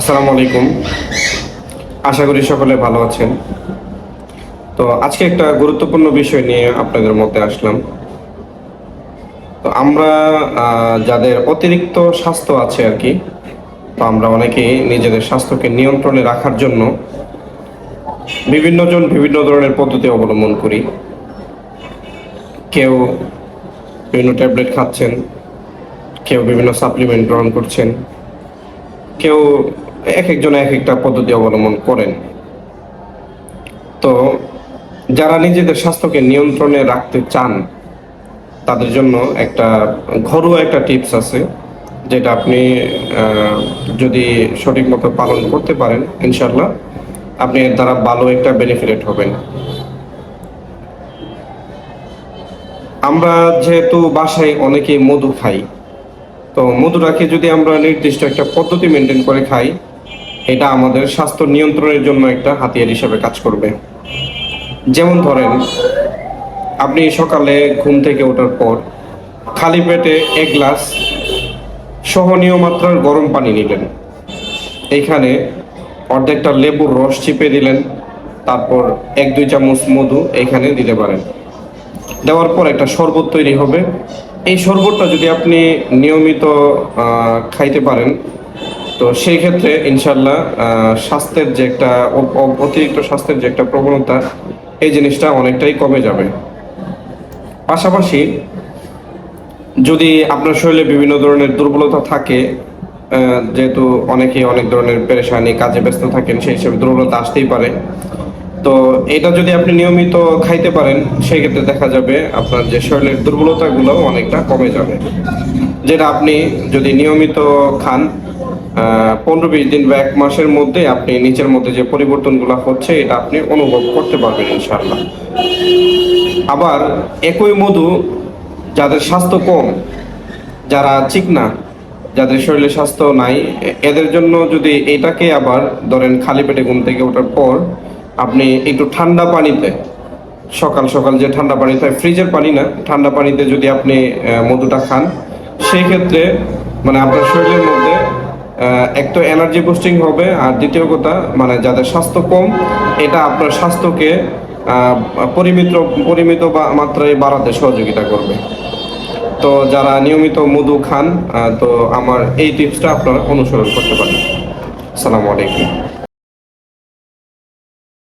আসসালামু আলাইকুম। আশা করি সকলে ভালো আছেন। তো আজকে একটা গুরুত্বপূর্ণ বিষয় নিয়ে আপনাদের মধ্যে আসলাম। তো আমরা যাদের অতিরিক্ত স্বাস্থ্য আছে আর কি, তো আমরা অনেকেই নিজেদের স্বাস্থ্যকে নিয়ন্ত্রণে রাখার জন্য বিভিন্নজন বিভিন্ন ধরনের পদ্ধতি অবলম্বন করি। কেউ বিভিন্ন ট্যাবলেট খাচ্ছেন, কেউ বিভিন্ন সাপ্লিমেন্ট গ্রহণ করছেন, কেউ এক একজন এক একটা পদ্ধতি অবলম্বন করেন। তো যারা নিজেদের স্বাস্থ্যকে নিয়ন্ত্রণে রাখতে চান তাদের জন্য একটা ঘরোয়া একটা টিপস আছে, যেটা আপনি যদি সঠিক মতো পালন করতে পারেন ইনশাল্লাহ আপনি এর দ্বারা ভালো একটা বেনিফিটেড হবেন। আমরা যেহেতু বাসায় অনেকেই মধু খাই, তো মধুটাকে যদি আমরা নির্দিষ্ট একটা পদ্ধতি মেনটেন করে খাই, এটা আমাদের স্বাস্থ্য নিয়ন্ত্রণের জন্য একটা হাতিয়ার হিসেবে কাজ করবে। যেমন ধরেন, আপনি সকালে ঘুম থেকে ওঠার পর খালি পেটে এক গ্লাস সহনীয় মাত্রার গরম পানি নিলেন। এইখানে অর্ধেকটা লেবুর রস চিপে দিলেন, তারপর 1-2 চামচ মধু এইখানে দিতে পারেন। দেওয়ার পর একটা শরবত তৈরি হবে। এই শরবতটা যদি আপনি নিয়মিত খাইতে পারেন, তো সেই ক্ষেত্রে ইনশাল্লাহ স্বাস্থ্যের যে একটা অতিরিক্ত স্বাস্থ্যের যে একটা প্রবণতা, এই জিনিসটা অনেকটাই কমে যাবে। পাশাপাশি যদি আপনার শরীরে বিভিন্ন ধরনের দুর্বলতা থাকে, যেহেতু অনেকেই অনেক ধরনের পেরেশানি কাজে ব্যস্ত থাকেন, সেই হিসেবে দুর্বলতা আসতেই পারে। তো এটা যদি আপনি নিয়মিত খাইতে পারেন, সেই ক্ষেত্রে দেখা যাবে আপনার যে শরীরের দুর্বলতাগুলো অনেকটা কমে যাবে। যেটা আপনি যদি নিয়মিত খান, 15-20 দিন বা 1 মাসের মধ্যে আপনি নিচের মধ্যে যে পরিবর্তনগুলো হচ্ছে এটা আপনি অনুভব করতে পারবেন ইনশাআল্লাহ। আবার একই মধু যাদের স্বাস্থ্য কম, যারা চিকনা, যাদের শরীরে স্বাস্থ্য নাই, এদের জন্য যদি এটাকে আবার ধরেন খালি পেটে ঘুম থেকে ওঠার পর আপনি একটু ঠান্ডা পানিতে, সকাল সকাল যে ঠান্ডা পানিতে, ফ্রিজের পানি না, ঠান্ডা পানিতে যদি আপনি মধুটা খান, সেই ক্ষেত্রে মানে আপনার শরীরের মধ্যে এক তো এনার্জি বুস্টিং হবে, আর দ্বিতীয় কথা মানে যাদের স্বাস্থ্য কম, এটা আপনার স্বাস্থ্যকে পরিমিত পরিমিত মাত্রায় বাড়াতে সহযোগিতা করবে। তো যারা নিয়মিত মধু খান, তো আমার এই টিপসটা আপনারা অনুসরণ করতে পারেন। আসসালামু আলাইকুম।